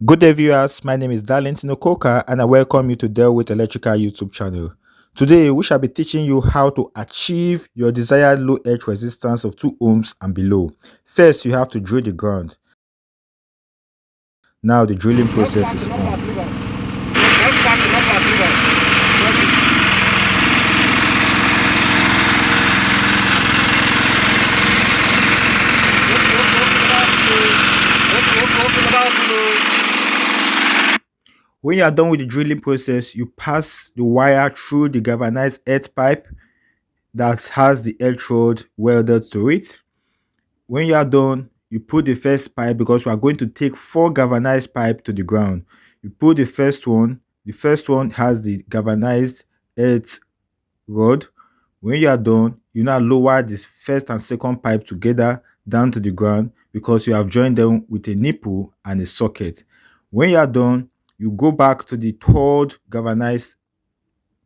Good day viewers, my name is Darlington Okoka and I welcome you to Deal with Electrical YouTube channel. Today we shall be teaching you how to achieve your desired low edge resistance of 2 ohms and below. First you have to drill the ground. Now the drilling process is on. When you are done with the drilling process, you pass the wire through the galvanized earth pipe that has the electrode welded to it. When you are done, you put the first pipe because we are going to take 4 galvanized pipe to the ground. You put the first one. The first one has the galvanized earth rod. When you are done, you now lower this first and second pipe together down to the ground because you have joined them with a nipple and a socket. When you are done, you go back to the third galvanized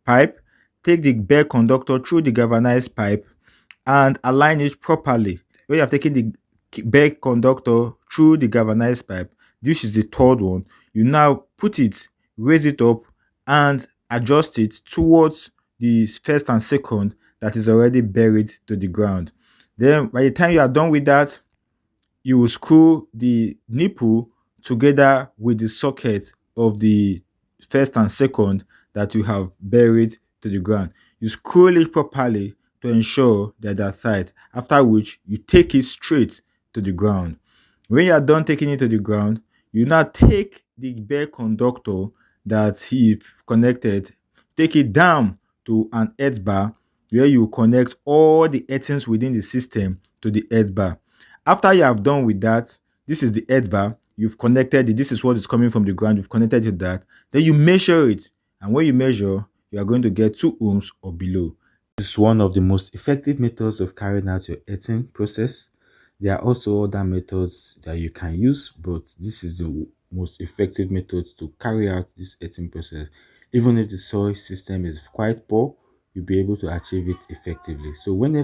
pipe, take the bare conductor through the galvanized pipe and align it properly. When you have taken the bare conductor through the galvanized pipe, this is the third one. You now put it, raise it up and adjust it towards the first and second that is already buried to the ground. Then by the time you are done with that, you will screw the nipple together with the socket of the first and second that you have buried to the ground. You screw it properly to ensure that they are tight, after which you take it straight to the ground. When you are done taking it to the ground, you now take the bare conductor that he connected, take it down to an earth bar where you connect all the earthings within the system to the earth bar. After you have done with that, this is the earth bar. You've connected it. This is what is coming from the ground. You've connected to that. Then you measure it. And when you measure, you are going to get 2 ohms or below. This is one of the most effective methods of carrying out your earthing process. There are also other methods that you can use, but this is the most effective method to carry out this earthing process. Even if the soil system is quite poor, you'll be able to achieve it effectively. So when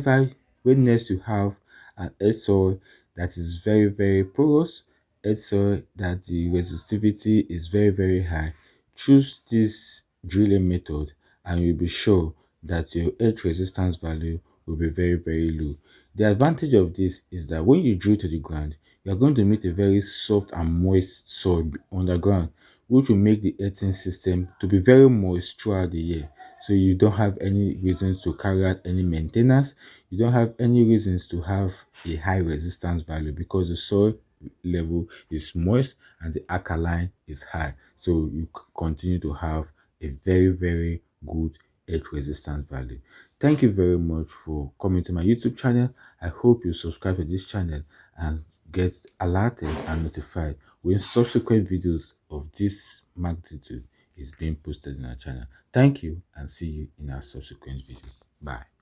next you have an earth soil that is very porous, earth soil that the resistivity is very high, choose this drilling method and you'll be sure that your earth resistance value will be very low. The advantage of this is that when you drill to the ground, you are going to meet a very soft and moist soil underground, which will make the earthing system to be very moist throughout the year. So you don't have any reasons to carry out any maintenance. You don't have any reasons to have a high resistance value because the soil level is moist and the alkaline is high. So you continue to have a very good earth resistance value. Thank you very much for coming to my YouTube channel. I hope you subscribe to this channel and get alerted and notified when subsequent videos of this magnitude is being posted in our channel. Thank you and see you in our subsequent video. Bye.